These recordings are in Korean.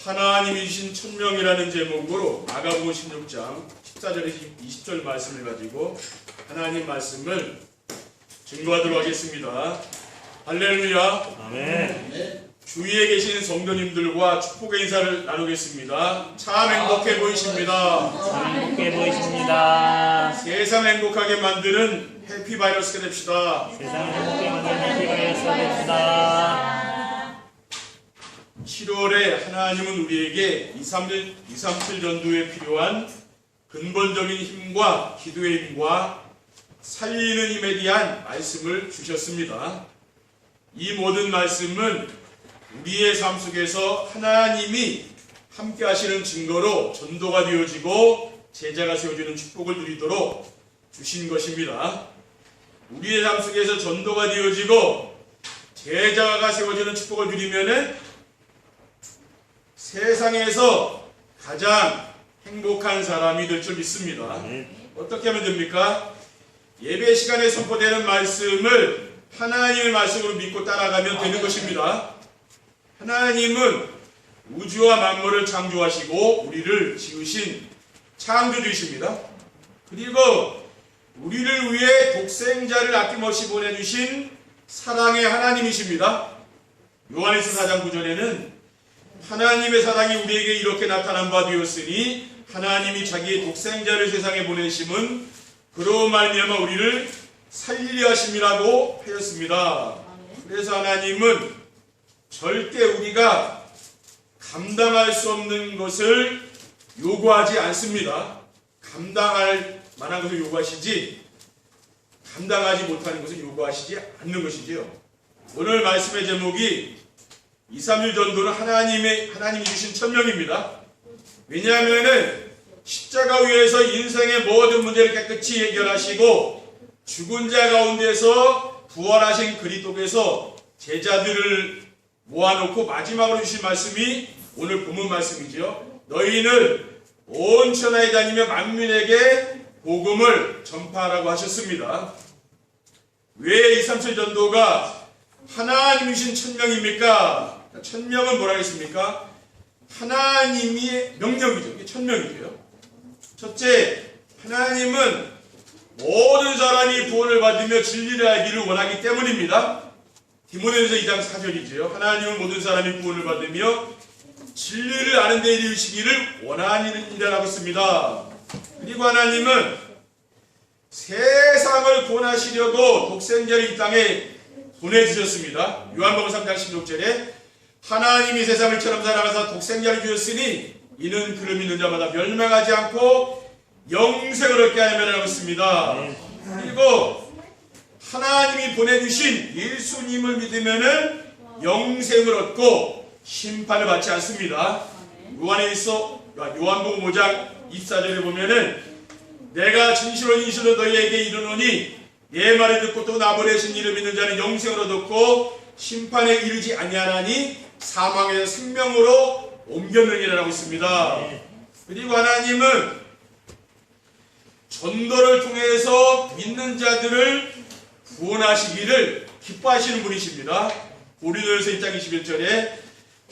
하나님이 주신 천명이라는 제목으로 마가복음 16장 14절에서 20절 말씀을 가지고 하나님 말씀을 증거하도록 하겠습니다. 할렐루야. 아멘. 주위에 계신 성도님들과 축복의 인사를 나누겠습니다. 참 행복해 보이십니다. 참 행복해 보이십니다. 세상 행복하게 만드는 해피바이러스가 됩시다. 세상을 행복해 만드는 해피바이러스가 됩시다. 7월에 하나님은 우리에게 237 전도에 필요한 근본적인 힘과 기도의 힘과 살리는 힘에 대한 말씀을 주셨습니다. 이 모든 말씀은 우리의 삶 속에서 하나님이 함께 하시는 증거로 전도가 되어지고 제자가 세워지는 축복을 누리도록 주신 것입니다. 우리의 삶 속에서 전도가 되어지고 제자가 세워지는 축복을 누리면은 세상에서 가장 행복한 사람이 될 줄 믿습니다. 어떻게 하면 됩니까? 예배 시간에 선포되는 말씀을 하나님의 말씀으로 믿고 따라가면 되는 것입니다. 하나님은 우주와 만물을 창조하시고 우리를 지으신 창조주이십니다. 그리고 우리를 위해 독생자를 아낌없이 보내주신 사랑의 하나님이십니다. 요한일서 4장 9절에는 하나님의 사랑이 우리에게 이렇게 나타난 바 되었으니 하나님이 자기의 독생자를 세상에 보내심은 그로 말미암아 우리를 살리려 하심이라고 하였습니다. 그래서 하나님은 절대 우리가 감당할 수 없는 것을 요구하지 않습니다. 감당할 만한 것을 요구하시지 감당하지 못하는 것을 요구하시지 않는 것이지요. 오늘 말씀의 제목이 231 전도는 하나님이 주신 천명입니다. 왜냐하면은 십자가 위에서 인생의 모든 문제를 깨끗이 해결하시고 죽은 자 가운데서 부활하신 그리스도께서 제자들을 모아놓고 마지막으로 주신 말씀이 오늘 본문 말씀이죠. 너희는 온 천하에 다니며 만민에게 복음을 전파하라고 하셨습니다. 왜 237 전도가 하나님이 주신 천명입니까? 천명은 뭐라 했습니까? 하나님의 명령이죠. 이게 천명이죠. 첫째, 하나님은 모든 사람이 구원을 받으며 진리를 알기를 원하기 때문입니다. 디모데전서 2장 4절이죠. 하나님은 모든 사람이 구원을 받으며 진리를 아는 데 이르시기를 원하니라라고 했습니다. 그리고 하나님은 세상을 구원하시려고 독생자를 이 땅에 보내주셨습니다. 요한복음 3장 16절에 하나님이 세상을 처럼 사랑하사 독생자를 주셨으니 이는 그를 믿는 자마다 멸망하지 않고 영생을 얻게 하려고 했습니다. 그리고 하나님이 보내주신 예수님을 믿으면은 영생을 얻고 심판을 받지 않습니다. 요한복음 5장 24절에 보면은 내가 진실로 너희에게 이르노니 내 말을 듣고 또 나 보내신 이를 믿는 자는 영생을 얻었고 심판에 이르지 아니하나니 사망에서 생명으로 옮겼느니라고 했습니다. 그리고 하나님은 전도를 통해서 믿는 자들을 구원하시기를 기뻐하시는 분이십니다. 고린도전서 1장 21절에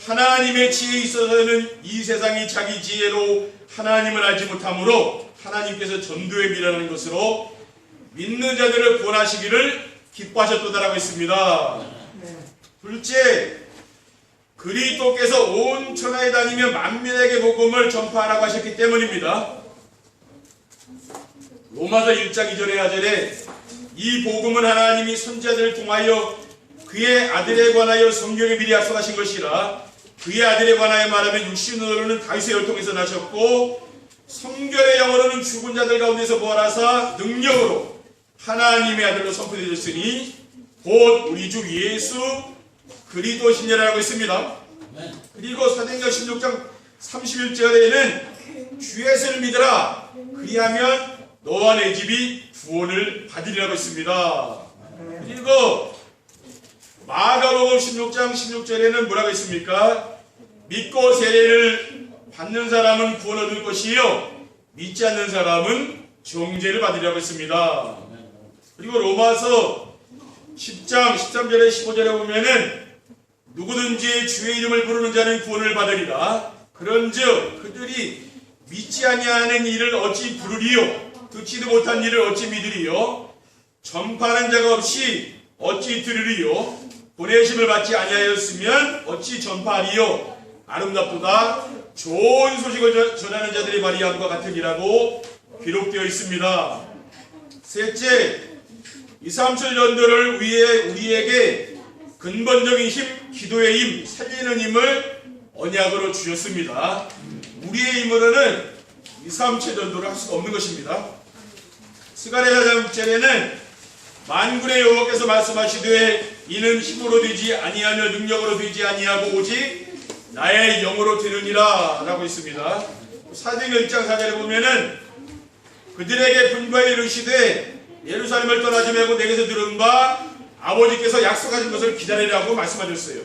하나님의 지혜에 있어서는 이 세상이 자기 지혜로 하나님을 알지 못하므로 하나님께서 전도에 미련한 것으로 믿는 자들을 구원하시기를 기뻐하셨도다라고 했습니다. 둘째, 그리스도께서 온 천하에 다니며 만민에게 복음을 전파하라고 하셨기 때문입니다. 로마서 1장 2절에 하절에 이 복음은 하나님이 선지자들을 통하여 그의 아들에 관하여 성경에 미리 약속하신 것이라 그의 아들에 관하여 말하면 육신으로는 다윗의 혈통에서 나셨고 성결의 영으로는 죽은 자들 가운데서 부활하사 능력으로 하나님의 아들로 선포되셨으니 곧 우리 주 예수 그리스도시니라고 했습니다. 그리고 사도행전 16장 31절에는 주 예수를 믿으라 그리하면 너와 내 집이 구원을 받으리라고 했습니다. 그리고 마가복음 16장 16절에는 뭐라고 했습니까? 믿고 세례를 받는 사람은 구원 얻을 것이요 믿지 않는 사람은 정죄를 받으리라고 했습니다. 그리고 로마서 10장 13절에 15절에 보면은 누구든지 주의 이름을 부르는 자는 구원을 받으리라. 그런즉 그들이 믿지 아니하는 일을 어찌 부르리요? 듣지도 못한 일을 어찌 믿으리요? 전파하는 자가 없이 어찌 들으리요? 보내심을 받지 아니하였으면 어찌 전파하리요? 아름답도다 좋은 소식을 전하는 자들의 말이 함과 같으리라고 기록되어 있습니다. 셋째, 2, 3절 전도를 위해 우리에게 근본적인 힘, 기도의 힘, 살리는 힘을 언약으로 주셨습니다. 우리의 힘으로는 2, 3절 전도를 할 수가 없는 것입니다. 스가랴 4장에는 만군의 여호와께서 말씀하시되 이는 힘으로 되지 아니하며 능력으로 되지 아니하고 오직 나의 영으로 되느니라 라고 있습니다. 사도행전 1장 4절에 보면은 그들에게 분부하여 이르시되 예루살렘을 떠나지 말고 내게서 들은 바 아버지께서 약속하신 것을 기다리라고 말씀하셨어요.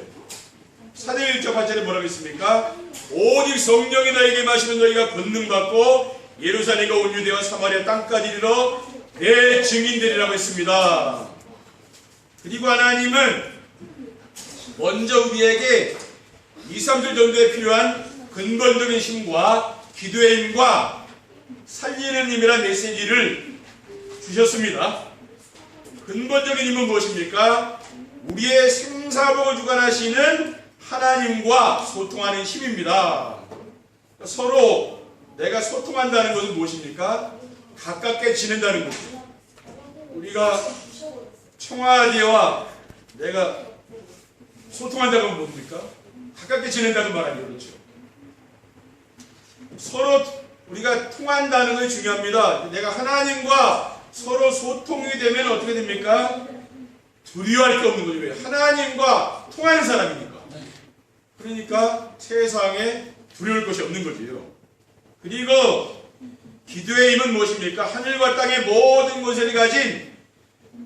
사도행전 1장 8절에 뭐라고 했습니까? 오직 성령이 너에게 마시면 너희가 권능받고 예루살렘과 온 유대와 사마리아 땅까지 이르러 내 증인되리라고 했습니다. 그리고 하나님은 먼저 우리에게 2, 3절 전도에 필요한 근본적인 힘과 기도의 힘과 살리는 힘이라는 메시지를 주셨습니다. 근본적인 힘은 무엇입니까? 우리의 생사복을 주관하시는 하나님과 소통하는 힘입니다. 서로 내가 소통한다는 것은 무엇입니까? 가깝게 지낸다는 거죠. 우리가 청와대와 내가 소통한다는 건 뭡니까? 가깝게 지낸다는 말 아니에요. 그렇죠? 서로 우리가 통한다는 것이 중요합니다. 내가 하나님과 서로 소통이 되면 어떻게 됩니까? 두려워할 게 없는 거죠. 왜? 하나님과 통하는 사람이니까. 그러니까 세상에 두려울 것이 없는 거지요. 그리고 기도의 힘은 무엇입니까? 하늘과 땅의 모든 것을 가진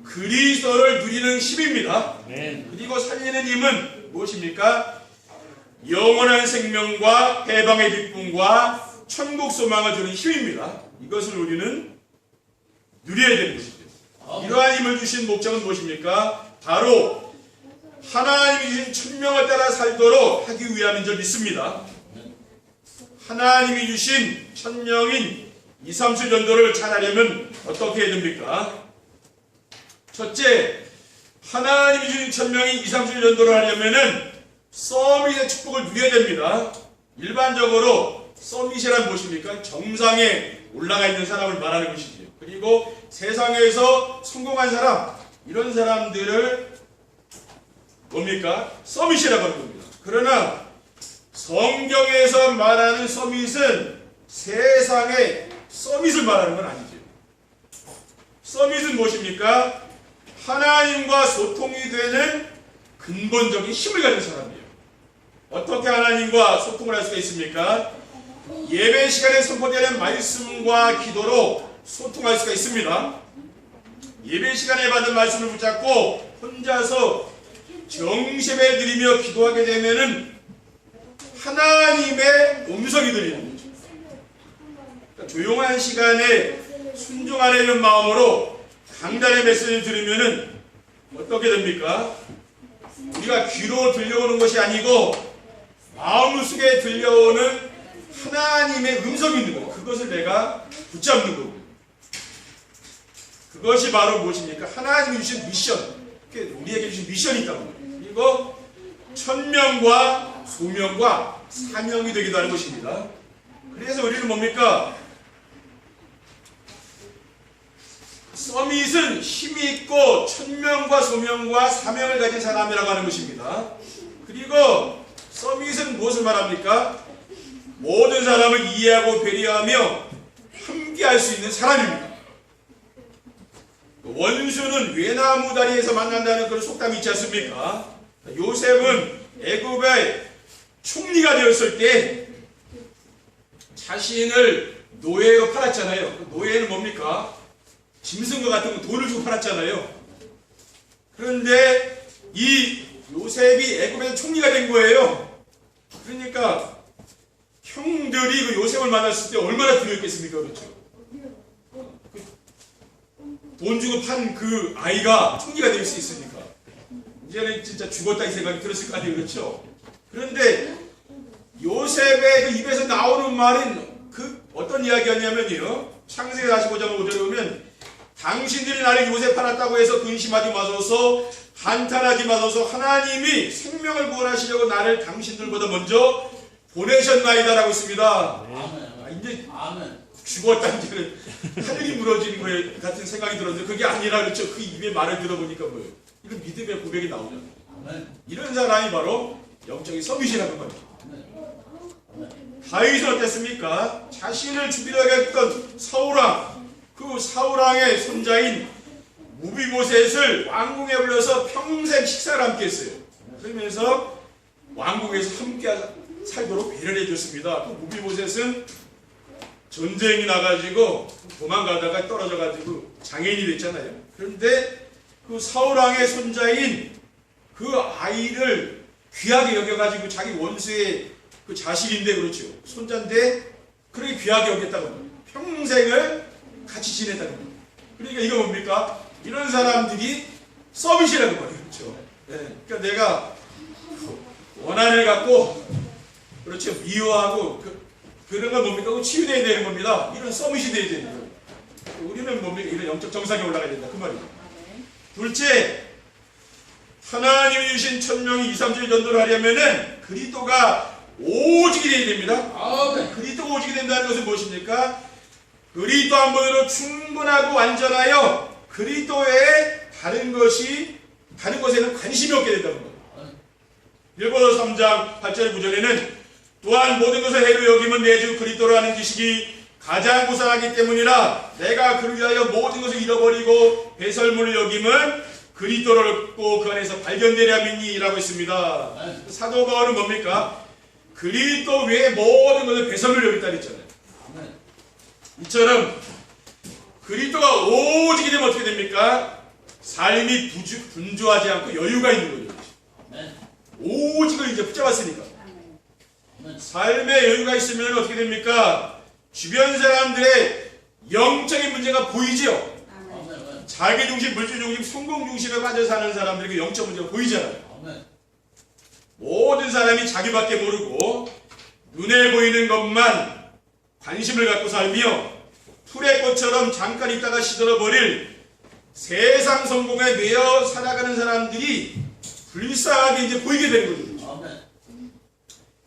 그리스도를 누리는 힘입니다. 그리고 살리는 힘은 무엇입니까? 영원한 생명과 해방의 기쁨과 천국 소망을 주는 힘입니다. 이것을 우리는 누려야 되는 것이죠. 이러한 힘을 주신 목적은 무엇입니까? 바로 하나님이 주신 천명을 따라 살도록 하기 위함인 줄 믿습니다. 하나님이 주신 천명인 2, 3주 전도를 잘하려면 어떻게 해야 됩니까? 첫째, 하나님이 주신 천명인 2, 3주 전도를 하려면은 서밋의 축복을 누려야 됩니다. 일반적으로 서밋이란 무엇입니까? 정상에 올라가 있는 사람을 말하는 것이지요. 그리고 세상에서 성공한 사람, 이런 사람들을 뭡니까? 서밋이라고 하는 겁니다. 그러나 성경에서 말하는 서밋은 세상의 서밋을 말하는 건 아니죠. 서밋은 무엇입니까? 하나님과 소통이 되는 근본적인 힘을 가진 사람이에요. 어떻게 하나님과 소통을 할 수가 있습니까? 예배 시간에 선포되는 말씀과 기도로 소통할 수가 있습니다. 예배 시간에 받은 말씀을 붙잡고 혼자서 정심에 드리며 기도하게 되면은 하나님의 음성이 들리는 거죠. 그러니까 조용한 시간에 순종하려는 마음으로 강단의 메시지를 들으면은 어떻게 됩니까? 우리가 귀로 들려오는 것이 아니고 마음속에 들려오는 하나님의 음성이 있는 거예요. 그것을 내가 붙잡는 거고요. 그것이 바로 무엇입니까? 하나님이 주신 미션. 우리에게 주신 미션이 있다는 거예요. 그리고 천명과 소명과 사명이 되기도 하는 것입니다. 그래서 우리는 뭡니까? 서밋은 힘이 있고 천명과 소명과 사명을 가진 사람이라고 하는 것입니다. 그리고 서밋은 무엇을 말합니까? 모든 사람을 이해하고 배려하며 함께할 수 있는 사람입니다. 원수는 외나무 다리에서 만난다는 그런 속담이 있지 않습니까? 요셉은 애굽의 총리가 되었을 때 자신을 노예로 팔았잖아요. 노예는 뭡니까? 짐승과 같은 거 돈을 주고 팔았잖아요. 그런데 이 요셉이 애굽에서 총리가 된 거예요. 그러니까 형들이 그 요셉을 만났을 때 얼마나 두려웠겠습니까? 그렇죠? 돈 주고 판 그 아이가 총리가 될 수 있으니까 이제는 진짜 죽었다 이 생각이 들었을 거 아니에요. 그렇죠? 그런데 요셉 요셉의 그 입에서 나오는 말은 그 어떤 이야기였냐면요. 창세기 45장 5절에 보면 당신들이 나를 요셉 팔았다고 해서 근심하지 마소서, 한탄하지 마소서, 하나님이 생명을 구원하시려고 나를 당신들보다 먼저 보내셨나이다라고 있습니다. 이제 죽었다 이제는 하늘이 무너지는 것 같은 생각이 들었는데 그게 아니라 그렇죠. 그 입의 말을 들어보니까 뭐예요? 이런 믿음의 고백이 나오잖아요. 이런 사람이 바로 영적인 서밋이라는 겁니다. 다윗은 어땠습니까? 자신을 죽이려고 했던 사울왕, 그 사울왕의 손자인 무비보셋을 왕궁에 불러서 평생 식사를 함께 했어요. 그러면서 왕궁에서 함께 살도록 배려를 해줬습니다. 그 무비보셋은 전쟁이 나가지고 도망가다가 떨어져가지고 장애인이 됐잖아요. 그런데 그 사울왕의 손자인 그 아이를 귀하게 여겨가지고 자기 원수의 그 자식인데 그렇죠. 손자인데 그렇게 귀하게 여겼다고 합니다. 평생을 같이 지냈다는 겁니다. 그러니까 이거 뭡니까? 이런 사람들이 서밋이라고 말이에요. 그렇죠. 네. 그러니까 내가 원한을 갖고 그렇죠. 미워하고 그런 건 뭡니까? 치유되어야 되는 겁니다. 이런 서밋이 되어야 되는 거예요. 우리는 뭡니까? 이런 영적 정상에 올라가야 된다. 그 말이에요. 둘째, 하나님이 주신 천명이 2, 3주일 전도를 하려면은 그리스도가 오직이 되어야 됩니다. 그리스도가 오직이 된다는 것은 무엇입니까? 그리스도 한 번으로 충분하고 완전하여 그리스도 외에 다른 것에는 관심이 없게 된다는 거예요. 빌보서 3장 8절 9절에는 또한 모든 것을 해로 여기면 내 주 그리스도로 하는 지식이 가장 무상하기 때문이라 내가 그를 위하여 모든 것을 잃어버리고 배설물을 여김은 그리스도를 얻고 그 안에서 발견되려 믿니라고 했습니다. 사도 바울은 뭡니까? 그리스도 외에 모든 것을 배설물을 여겼다 했잖아요. 이처럼 그리스도가 오직이 되면 어떻게 됩니까? 삶이 분주하지 않고 여유가 있는 거죠. 오직을 이제 붙잡았으니까. 삶의 여유가 있으면 어떻게 됩니까? 주변 사람들의 영적인 문제가 보이죠? 자기 중심, 물질 중심, 성공 중심에 빠져 사는 사람들에게 영적 문제가 보이잖아요. 모든 사람이 자기밖에 모르고 눈에 보이는 것만 관심을 갖고 살며 풀의 꽃처럼 잠깐 있다가 시들어버릴 세상 성공에 매여 살아가는 사람들이 불쌍하게 이제 보이게 되는 거죠.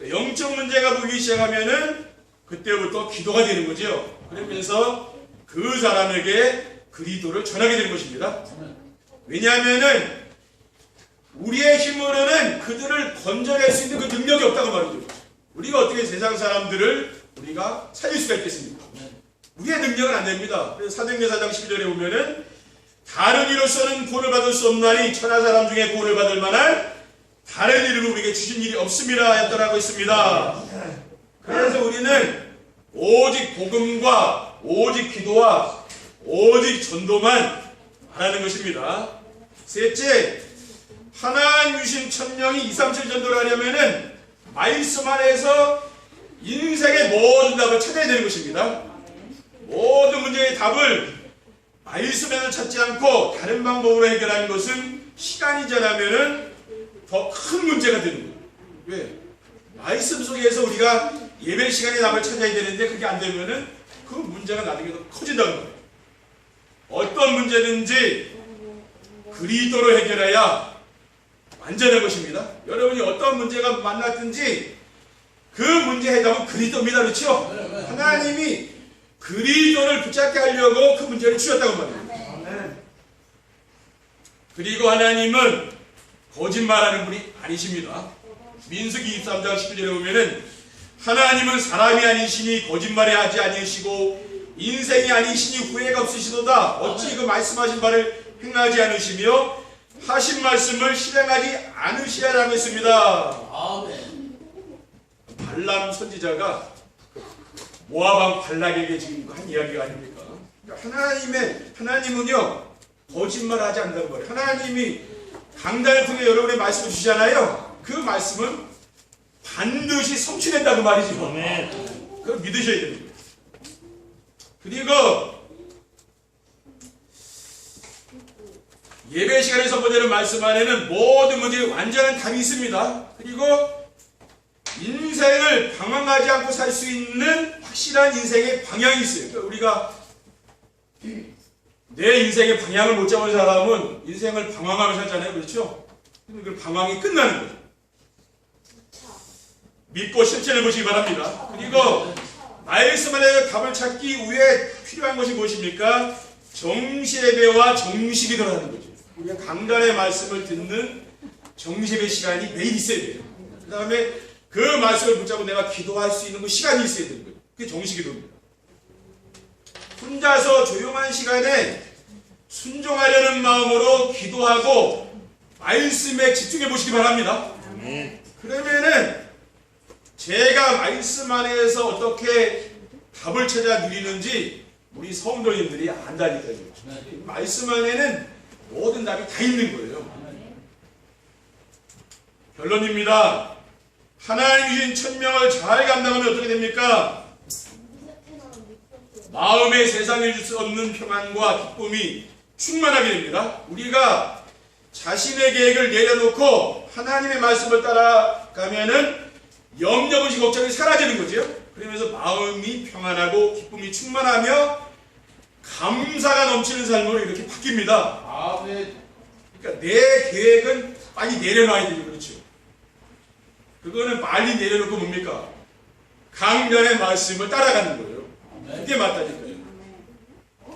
영적 문제가 보이기 시작하면은 그때부터 기도가 되는 거죠. 그러면서 그 사람에게 그리스도를 전하게 되는 것입니다. 왜냐하면은 우리의 힘으로는 그들을 건져낼 수 있는 그 능력이 없다고 말이죠. 우리가 어떻게 세상 사람들을 우리가 살릴 수가 있겠습니까? 우리의 능력은 안 됩니다. 그래서 사도행전 4장 12절에 보면은 다른 이로서는 구원을 받을 수 없나니 천하 사람 중에 구원을 받을 만한 다른 이름을 우리에게 주신 일이 없음이라 했더라고 있습니다. 그래서 우리는 오직 복음과 오직 기도와 오직 전도만 하라는 것입니다. 셋째, 하나님 주신 천명이 2, 3, 7 전도를 하려면은 말씀 안에서 인생의 모든 답을 찾아야 되는 것입니다. 모든 문제의 답을 말씀에서 찾지 않고 다른 방법으로 해결하는 것은 시간이 지나면은 더 큰 문제가 되는 거예요. 왜? 말씀 속에서 우리가 예배 시간에 답을 찾아야 되는데 그게 안 되면은 그 문제가 나중에 더 커진다는 거예요. 어떤 문제든지 그리스도로 해결해야 완전한 것입니다. 여러분이 어떤 문제가 만났든지 그 문제 해답은 그리스도입니다. 그렇죠? 하나님이 그리스도를 붙잡게 하려고 그 문제를 주셨다고 말합니다. 그리고 하나님은 거짓말하는 분이 아니십니다. 민수기 23장 19절에 보면은 하나님은 사람이 아니시니 거짓말이 하지 아니시고 인생이 아니시니 후회가 없으시도다. 어찌 그 말씀하신 바를 행하지 않으시며 하신 말씀을 실행하지 않으시야라고 했습니다. 발람 선지자가 모압왕 발락에게 지금 한 이야기가 아닙니까? 하나님은요 거짓말하지 않는다는 거예요. 하나님이 강단을 통해 여러분의 말씀을 주시잖아요. 그 말씀은 반드시 성취된다는 말이죠. 그걸 믿으셔야 됩니다. 그리고 예배 시간에 선포되는 말씀 안에는 모든 문제에 완전한 답이 있습니다. 그리고 인생 인생을 방황하지 않고 살 수 있는 확실한 인생의 방향이 있어요. 그러니까 우리가 내 인생의 방향을 못 잡은 사람은 인생을 방황하면서 살잖아요. 그렇죠? 그 방황이 끝나는 거죠. 믿고 실천해 보시기 바랍니다. 그리고 말씀 안에 답을 찾기 위해 필요한 것이 무엇입니까? 정시예배와 정식이 들어가는 거죠. 우리가 강단의 말씀을 듣는 정시예배 시간이 매일 있어야 돼요. 그 다음에 그 말씀을 붙잡고 내가 기도할 수 있는 그 시간이 있어야 되는 거예요. 그게 정시기도입니다. 혼자서 조용한 시간에 순종하려는 마음으로 기도하고 말씀에 집중해 보시기 바랍니다. 그러면은 제가 말씀 안에서 어떻게 답을 찾아 누리는지 우리 성도님들이 안다니까요. 말씀 안에는 모든 답이 다 있는 거예요. 결론입니다. 하나님 주신 천명을 잘 감당하면 어떻게 됩니까? 마음의 세상에 줄 수 없는 평안과 기쁨이 충만하게 됩니다. 우리가 자신의 계획을 내려놓고 하나님의 말씀을 따라가면은 염려없이 걱정이 사라지는 거죠. 그러면서 마음이 평안하고 기쁨이 충만하며 감사가 넘치는 삶으로 이렇게 바뀝니다. 아멘. 그러니까 내 계획은 빨리 내려놔야 되죠. 그렇죠. 그거는 빨리 내려놓고 뭡니까? 강단의 말씀을 따라가는 거예요. 그게 맞다니까요.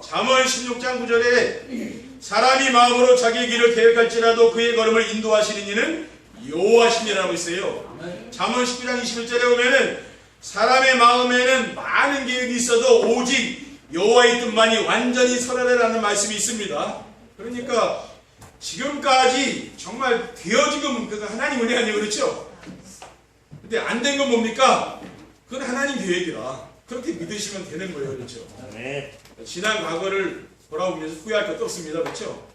잠언 16장 9절에 사람이 마음으로 자기의 길을 계획할지라도 그의 걸음을 인도하시는 이는 여호와시니라고 있어요. 잠언 19장 21절에 보면은 사람의 마음에는 많은 계획이 있어도 오직 여호와의 뜻만이 완전히 설하리라는 말씀이 있습니다. 그러니까 지금까지 정말 되어지금 하나님 은혜 아니에요. 그렇죠? 근데 안 된 건 뭡니까? 그건 하나님 계획이라 그렇게 믿으시면 되는 거예요. 그렇죠? 네. 지난 과거를 돌아보면서 후회할 것도 없습니다. 그렇죠?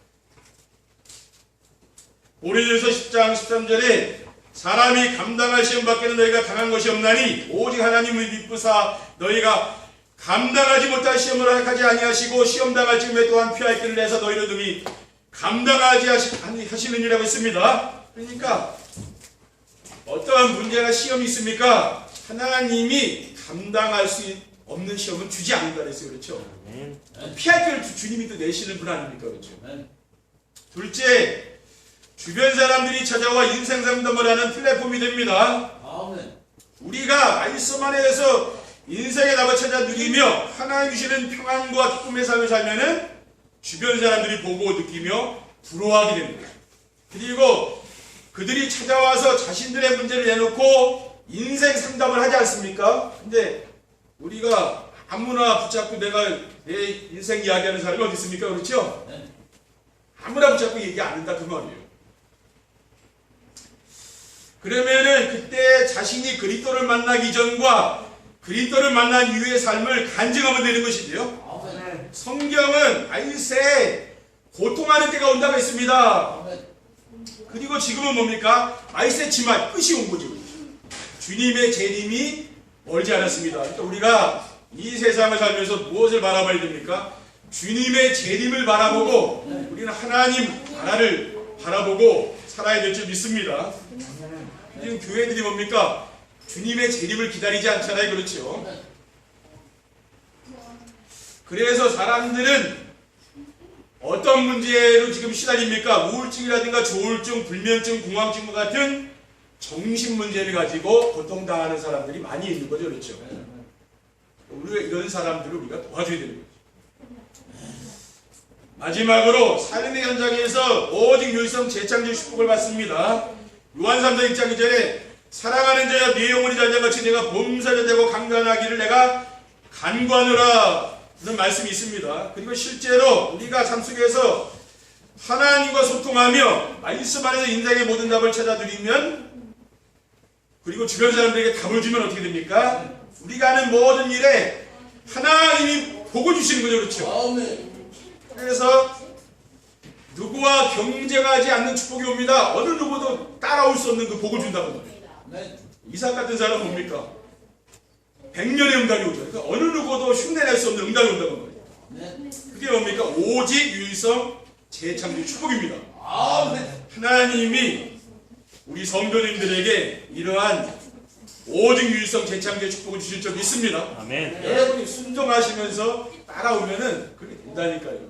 고린도전서 10장 13절에 사람이 감당할 시험 밖에는 너희가 당한 것이 없나니 오직 하나님을 믿으사 너희가 감당하지 못할 시험을 허락하지 아니하시고 시험 당할 즈음에 또한 피할 길을 내서 너희를 등이 감당하지 하시느니라고 했습니다. 그러니까 어떠한 문제나 시험이 있습니까? 하나님이 감당할 수 없는 시험은 주지 않는다 그랬어요. 그렇죠? 피할 길을 주님이 또 내시는 분 아닙니까? 그렇죠? 둘째, 주변 사람들이 찾아와 인생 상담을 하는 플랫폼이 됩니다. 우리가 말씀 안에서 인생의 답을 찾아 누리며 하나님 주시는 평안과 기쁨의 삶을 살면은 주변 사람들이 보고 느끼며 부러워하게 됩니다. 그리고 그들이 찾아와서 자신들의 문제를 내놓고 인생 상담을 하지 않습니까? 근데 우리가 아무나 붙잡고 내가 내 인생 이야기하는 사람이 어디 있습니까? 그렇죠? 아무나 붙잡고 얘기 안 한다 그 말이에요. 그러면은 그때 자신이 그리스도를 만나기 전과 그리스도를 만난 이후의 삶을 간증하면 되는 것이지요. 성경은 말세에 고통하는 때가 온다고 했습니다. 그리고 지금은 뭡니까? 말세 지만 끝이 온 거죠. 주님의 재림이 멀지 않았습니다. 그러니까 우리가 이 세상을 살면서 무엇을 바라봐야 됩니까? 주님의 재림을 바라보고 우리는 하나님 나라를 바라보고 살아야 될 줄 믿습니다. 지금 교회들이 뭡니까? 주님의 재림을 기다리지 않잖아요. 그렇죠? 그래서 사람들은 어떤 문제로 지금 시달립니까? 우울증이라든가 조울증, 불면증, 공황증과 같은 정신 문제를 가지고 고통당하는 사람들이 많이 있는 거죠. 그렇죠? 우리가 이런 사람들을 우리가 도와줘야 되는 거죠. 마지막으로 삶의 현장에서 오직 유일성 재창조 축복을 받습니다. 요한 3장 1장 2절에 사랑하는 자여 네 영혼이 자녀같이 내가 범사자되고 강간하기를 내가 간구하노라 는 말씀이 있습니다. 그리고 실제로 우리가 삶 속에서 하나님과 소통하며 말씀 안에서 인생의 모든 답을 찾아 누리면 그리고 주변 사람들에게 답을 주면 어떻게 됩니까? 우리가 하는 모든 일에 하나님이 복을 주시는 거죠. 그렇죠? 그래서 누구와 경쟁하지 않는 축복이 옵니다. 어느 누구도 따라올 수 없는 그 복을 준다고 합니다. 이삭 같은 사람은 뭡니까? 100년의 응답이 오죠. 그러니까 어느 누구도 흉내낼 수 없는 응답이 온다고 말이에요. 그게 뭡니까? 오직 유일성 재창조 축복입니다. 하나님이 우리 성도님들에게 이러한 오직 유일성 재창조의 축복을 주실 줄 믿습니다. 아멘. 여러분이 순종하시면서 따라오면은 그렇게 된다니까요.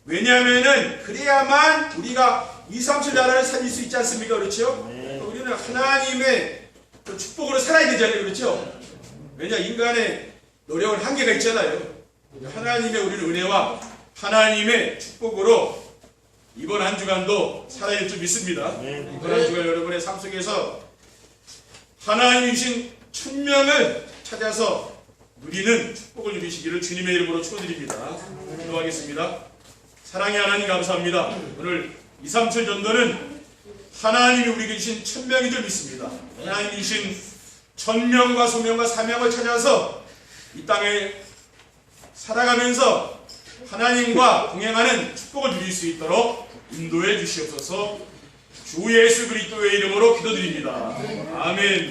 왜냐하면은 그래야만 우리가 2, 3, 7 나라를 살릴 수 있지 않습니까? 그렇죠? 네. 우리는 하나님의 그 축복으로 살아야 되잖아요. 그렇죠? 왜냐 인간의 노력은 한계가 있잖아요. 하나님의 우리는 은혜와 하나님의 축복으로 이번 한 주간도 살아야 될 줄 믿습니다. 네. 이번 한 주간 여러분의 삶 속에서 하나님이 주신 천명을 찾아서 누리는 축복을 누리시기를 주님의 이름으로 축원드립니다. 기도하겠습니다. 사랑의 하나님 감사합니다. 오늘 2, 3, 7 전도는 하나님이 우리에게 주신 천명인 줄 믿습니다. 하나님이 주신 천명과 소명과 사명을 찾아서 이 땅에 살아가면서 하나님과 동행하는 축복을 누릴 수 있도록 인도해 주시옵소서. 주 예수 그리스도의 이름으로 기도드립니다. 아멘.